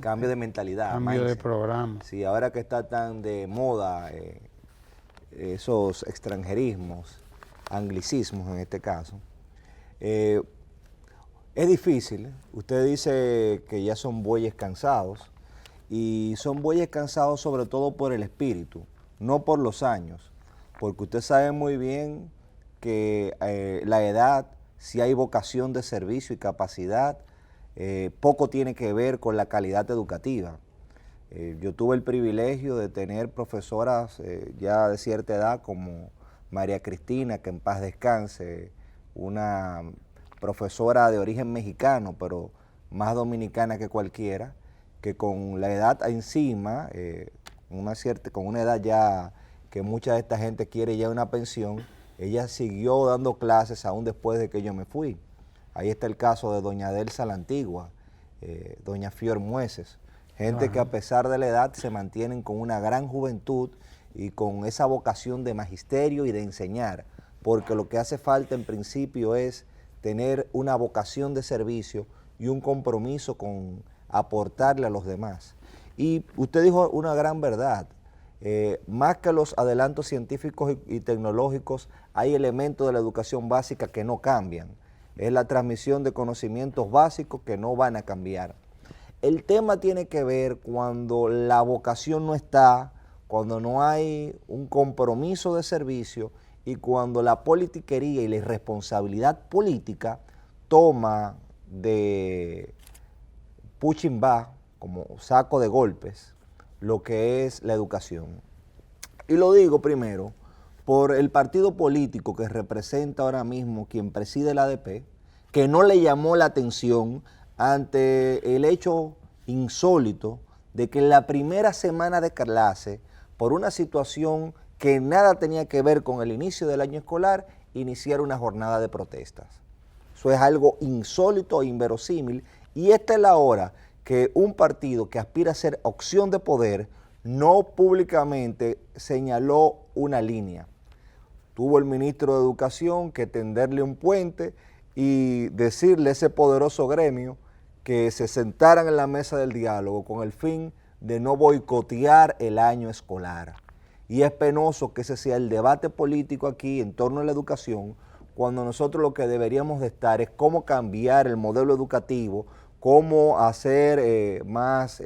cambio de mentalidad. Cambio de mindset. programa. Sí, ahora que está tan de moda esos extranjerismos, anglicismos en este caso, eh, es difícil. Usted dice que ya son bueyes cansados, y son bueyes cansados sobre todo por el espíritu, no por los años, porque usted sabe muy bien que la edad, si hay vocación de servicio y capacidad, poco tiene que ver con la calidad educativa. Yo tuve el privilegio de tener profesoras ya de cierta edad como María Cristina, que en paz descanse, una profesora de origen mexicano, pero más dominicana que cualquiera, que con la edad encima, con una edad ya que mucha de esta gente quiere ya una pensión, ella siguió dando clases aún después de que yo me fui. Ahí está el caso de doña Delsa la Antigua, doña Fior Mueces, gente que a pesar de la edad se mantienen con una gran juventud y con esa vocación de magisterio y de enseñar, porque lo que hace falta en principio es tener una vocación de servicio y un compromiso con aportarle a los demás. Y usted dijo una gran verdad, más que los adelantos científicos y tecnológicos, hay elementos de la educación básica que no cambian. Es la transmisión de conocimientos básicos que no van a cambiar. El tema tiene que ver cuando la vocación no está, cuando no hay un compromiso de servicio y cuando la politiquería y la irresponsabilidad política toma de punching bag, como saco de golpes, lo que es la educación. Y lo digo primero por el partido político que representa ahora mismo quien preside la ADP, que no le llamó la atención ante el hecho insólito de que en la primera semana de clase, por una situación que nada tenía que ver con el inicio del año escolar, iniciara una jornada de protestas. Eso es algo insólito e inverosímil, y esta es la hora que un partido que aspira a ser opción de poder no públicamente señaló una línea. Tuvo el ministro de Educación que tenderle un puente y decirle a ese poderoso gremio que se sentaran en la mesa del diálogo con el fin de no boicotear el año escolar. Y es penoso que ese sea el debate político aquí en torno a la educación, cuando nosotros lo que deberíamos de estar es cómo cambiar el modelo educativo, cómo hacer más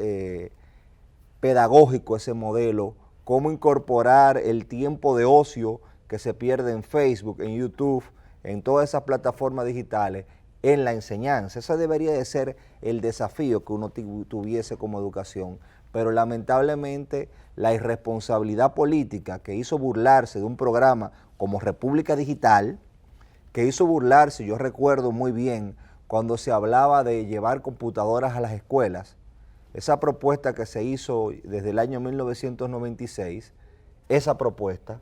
pedagógico ese modelo, cómo incorporar el tiempo de ocio que se pierde en Facebook, en YouTube, en todas esas plataformas digitales, en la enseñanza. Ese debería de ser el desafío que uno tuviese como educación, pero lamentablemente la irresponsabilidad política que hizo burlarse de un programa como República Digital, que hizo burlarse, yo recuerdo muy bien, cuando se hablaba de llevar computadoras a las escuelas, esa propuesta que se hizo desde el año 1996, esa propuesta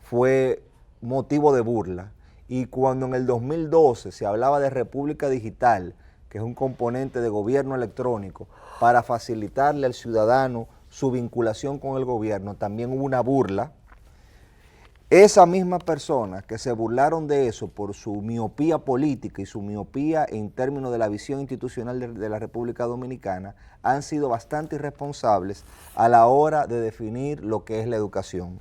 fue motivo de burla. Y cuando en el 2012 se hablaba de República Digital, que es un componente de gobierno electrónico, para facilitarle al ciudadano su vinculación con el gobierno, también hubo una burla. Esas mismas personas que se burlaron de eso por su miopía política y su miopía en términos de la visión institucional de la República Dominicana han sido bastante irresponsables a la hora de definir lo que es la educación.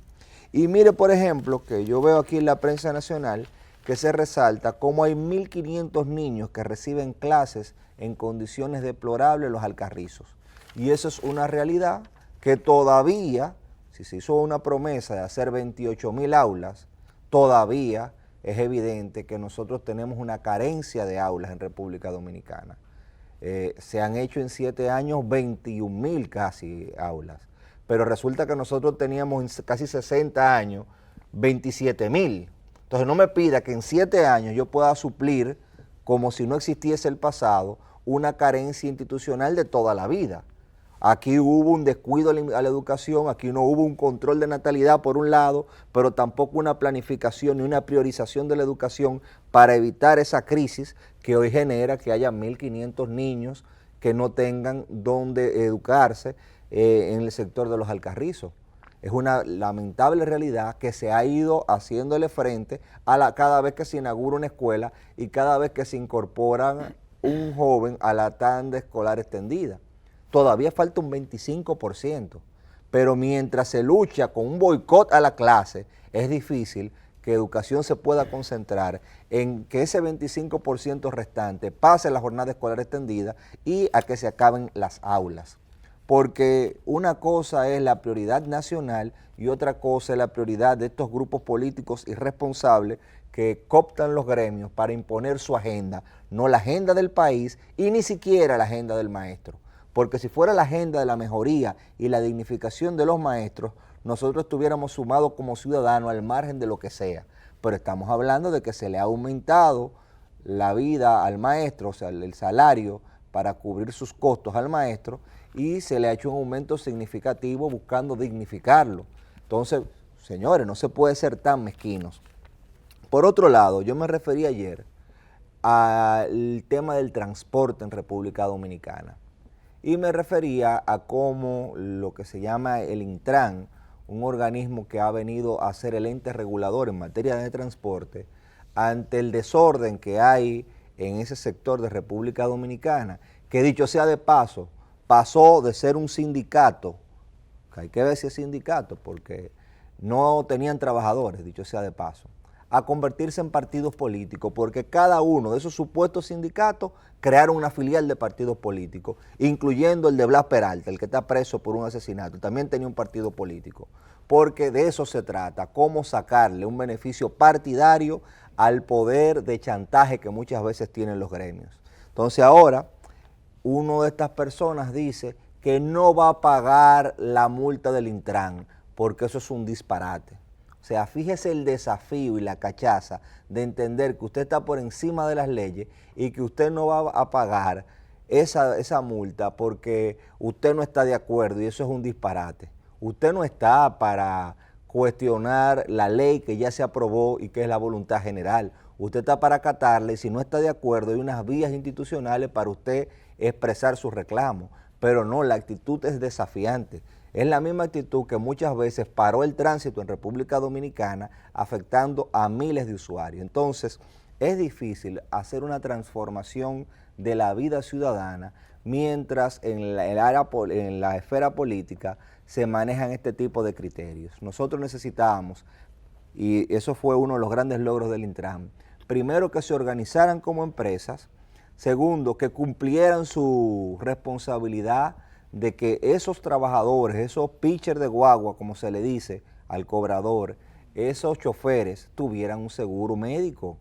Y mire, por ejemplo, que yo veo aquí en la prensa nacional que se resalta cómo hay 1.500 niños que reciben clases en condiciones deplorables en los Alcarrizos. Y eso es una realidad que todavía, si se hizo una promesa de hacer 28.000 aulas, todavía es evidente que nosotros tenemos una carencia de aulas en República Dominicana. Se han hecho en 7 años 21.000 casi aulas, pero resulta que nosotros teníamos en casi 60 años 27.000. Entonces no me pida que en 7 años yo pueda suplir, como si no existiese el pasado, una carencia institucional de toda la vida. Aquí hubo un descuido a la educación, aquí no hubo un control de natalidad por un lado, pero tampoco una planificación ni una priorización de la educación para evitar esa crisis que hoy genera que haya 1.500 niños que no tengan dónde educarse en el sector de los Alcarrizos. Es una lamentable realidad que se ha ido haciéndole frente a cada vez que se inaugura una escuela y cada vez que se incorpora un joven a la tanda escolar extendida. todavía falta un 25%. Pero mientras se lucha con un boicot a la clase, es difícil que educación se pueda concentrar en que ese 25% restante pase la jornada escolar extendida y a que se acaben las aulas. Porque una cosa es la prioridad nacional y otra cosa es la prioridad de estos grupos políticos irresponsables que cooptan los gremios para imponer su agenda, no la agenda del país y ni siquiera la agenda del maestro. Porque si fuera la agenda de la mejoría y la dignificación de los maestros, nosotros estuviéramos sumados como ciudadanos al margen de lo que sea. Pero estamos hablando de que se le ha aumentado la vida al maestro, o sea, el salario para cubrir sus costos al maestro, y se le ha hecho un aumento significativo buscando dignificarlo. Entonces, señores, no se puede ser tan mezquinos. Por otro lado, yo me referí ayer al tema del transporte en República Dominicana. Y me refería a cómo lo que se llama el Intran, un organismo que ha venido a ser el ente regulador en materia de transporte, ante el desorden que hay en ese sector de República Dominicana, que dicho sea de paso, pasó de ser un sindicato, que hay que ver si es sindicato, porque no tenían trabajadores, dicho sea de paso, a convertirse en partidos políticos, porque cada uno de esos supuestos sindicatos crearon una filial de partidos políticos, incluyendo el de Blas Peralta, el que está preso por un asesinato, también tenía un partido político, porque de eso se trata, cómo sacarle un beneficio partidario al poder de chantaje que muchas veces tienen los gremios. Entonces ahora, uno de estas personas dice que no va a pagar la multa del Intran, porque eso es un disparate. O sea, fíjese el desafío y la cachaza de entender que usted está por encima de las leyes y que usted no va a pagar esa multa porque usted no está de acuerdo, y eso es un disparate. Usted no está para cuestionar la ley que ya se aprobó y que es la voluntad general. Usted está para acatarla y si no está de acuerdo hay unas vías institucionales para usted expresar su reclamo. Pero no, la actitud es desafiante. Es la misma actitud que muchas veces paró el tránsito en República Dominicana, afectando a miles de usuarios. Entonces, es difícil hacer una transformación de la vida ciudadana mientras en la esfera política se manejan este tipo de criterios. Nosotros necesitábamos, y eso fue uno de los grandes logros del Intran, primero que se organizaran como empresas, segundo, que cumplieran su responsabilidad de que esos trabajadores, esos pitchers de guagua, como se le dice al cobrador, esos choferes tuvieran un seguro médico.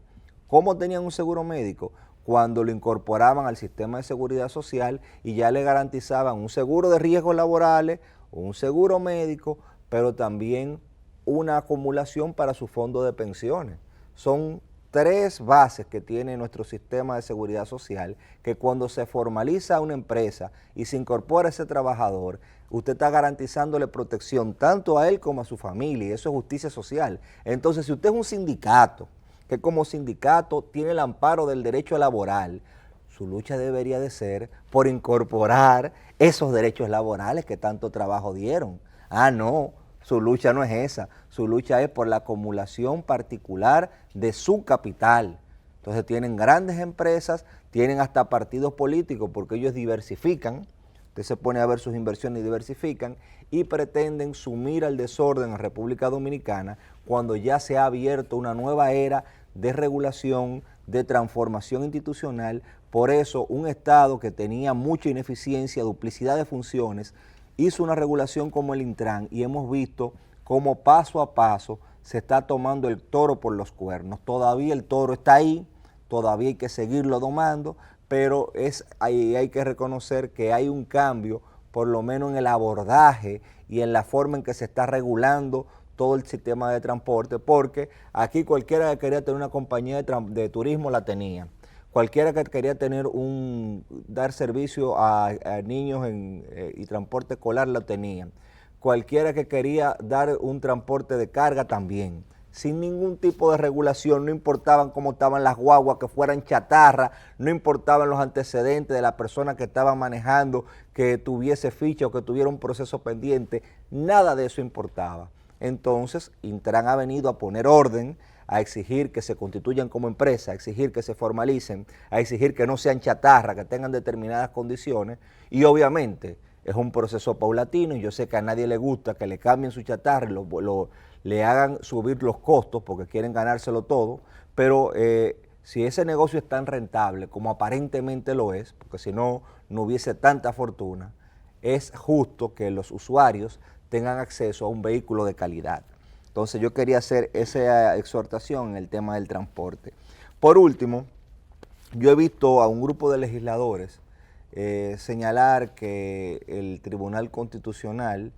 ¿Cómo tenían un seguro médico? Cuando lo incorporaban al sistema de seguridad social y ya le garantizaban un seguro de riesgos laborales, un seguro médico, pero también una acumulación para su fondo de pensiones. Son tres bases que tiene nuestro sistema de seguridad social, que cuando se formaliza una empresa y se incorpora ese trabajador, usted está garantizándole protección tanto a él como a su familia, y eso es justicia social. Entonces, si usted es un sindicato, que como sindicato tiene el amparo del derecho laboral, su lucha debería de ser por incorporar esos derechos laborales que tanto trabajo dieron. Ah, no. Su lucha no es esa, su lucha es por la acumulación particular de su capital. Entonces tienen grandes empresas, tienen hasta partidos políticos porque ellos diversifican, usted se pone a ver sus inversiones y diversifican y pretenden sumir al desorden en República Dominicana cuando ya se ha abierto una nueva era de regulación, de transformación institucional. Por eso un Estado que tenía mucha ineficiencia, duplicidad de funciones, hizo una regulación como el Intran y hemos visto cómo paso a paso se está tomando el toro por los cuernos. Todavía el toro está ahí, todavía hay que seguirlo domando, pero hay que reconocer que hay un cambio, por lo menos en el abordaje y en la forma en que se está regulando todo el sistema de transporte, porque aquí cualquiera que quería tener una compañía de turismo la tenía. Cualquiera que quería dar servicio a niños y transporte escolar lo tenían. Cualquiera que quería dar un transporte de carga también. Sin ningún tipo de regulación, no importaban cómo estaban las guaguas, que fueran chatarra, no importaban los antecedentes de la persona que estaba manejando, que tuviese ficha o que tuviera un proceso pendiente, nada de eso importaba. Entonces, Intran ha venido a poner orden, a exigir que se constituyan como empresa, a exigir que se formalicen, a exigir que no sean chatarra, que tengan determinadas condiciones, y obviamente es un proceso paulatino, y yo sé que a nadie le gusta que le cambien su chatarra y le hagan subir los costos porque quieren ganárselo todo, pero si ese negocio es tan rentable como aparentemente lo es, porque si no, no hubiese tanta fortuna, es justo que los usuarios tengan acceso a un vehículo de calidad. Entonces yo quería hacer esa exhortación en el tema del transporte. Por último, yo he visto a un grupo de legisladores señalar que el Tribunal Constitucional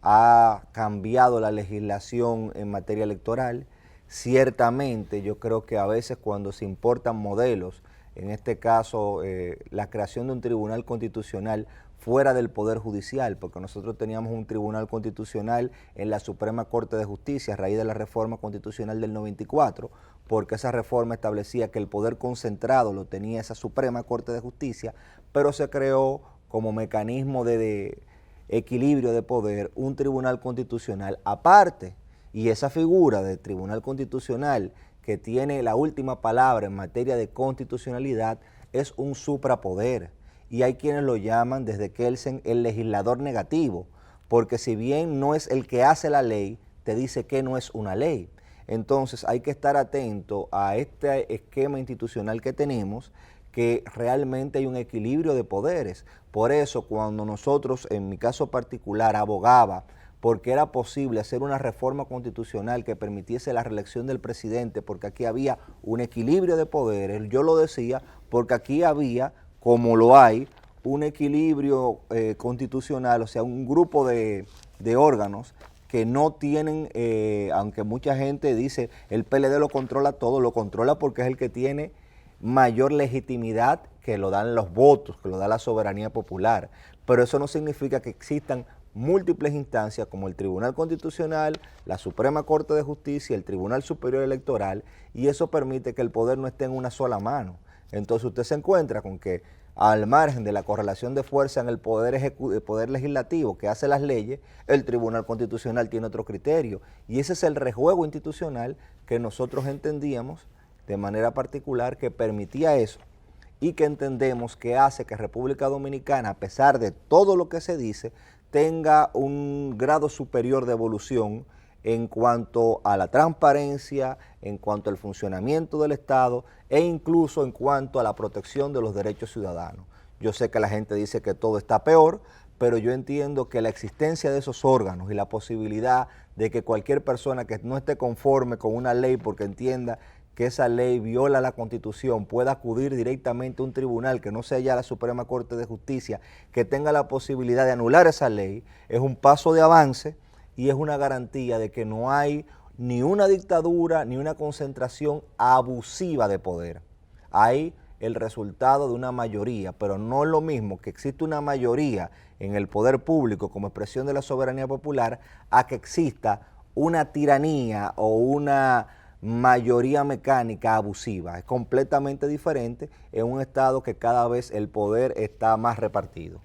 ha cambiado la legislación en materia electoral. Ciertamente yo creo que a veces cuando se importan modelos, en este caso la creación de un Tribunal Constitucional fuera del Poder Judicial, porque nosotros teníamos un Tribunal Constitucional en la Suprema Corte de Justicia a raíz de la reforma constitucional del 94, porque esa reforma establecía que el poder concentrado lo tenía esa Suprema Corte de Justicia, pero se creó como mecanismo de equilibrio de poder un Tribunal Constitucional aparte, y esa figura del Tribunal Constitucional que tiene la última palabra en materia de constitucionalidad es un suprapoder, y hay quienes lo llaman desde Kelsen el legislador negativo, porque si bien no es el que hace la ley, te dice que no es una ley. Entonces hay que estar atento a este esquema institucional que tenemos, que realmente hay un equilibrio de poderes. Por eso cuando nosotros, en mi caso particular, abogaba porque era posible hacer una reforma constitucional que permitiese la reelección del presidente, porque aquí había un equilibrio de poderes, yo lo decía porque aquí había, como lo hay, un equilibrio constitucional, o sea, un grupo de órganos que no tienen, aunque mucha gente dice el PLD lo controla todo, lo controla porque es el que tiene mayor legitimidad, que lo dan los votos, que lo da la soberanía popular, pero eso no significa que existan múltiples instancias como el Tribunal Constitucional, la Suprema Corte de Justicia, el Tribunal Superior Electoral, y eso permite que el poder no esté en una sola mano. Entonces usted se encuentra con que al margen de la correlación de fuerza en el poder legislativo que hace las leyes, el Tribunal Constitucional tiene otro criterio, y ese es el rejuego institucional que nosotros entendíamos de manera particular que permitía eso, y que entendemos que hace que República Dominicana, a pesar de todo lo que se dice, tenga un grado superior de evolución en cuanto a la transparencia, en cuanto al funcionamiento del Estado e incluso en cuanto a la protección de los derechos ciudadanos. Yo sé que la gente dice que todo está peor, pero yo entiendo que la existencia de esos órganos y la posibilidad de que cualquier persona que no esté conforme con una ley porque entienda que esa ley viola la Constitución pueda acudir directamente a un tribunal que no sea ya la Suprema Corte de Justicia, que tenga la posibilidad de anular esa ley, es un paso de avance y es una garantía de que no hay ni una dictadura ni una concentración abusiva de poder. Hay el resultado de una mayoría, pero no es lo mismo que existe una mayoría en el poder público como expresión de la soberanía popular a que exista una tiranía o una mayoría mecánica abusiva. Es completamente diferente en un estado que cada vez el poder está más repartido.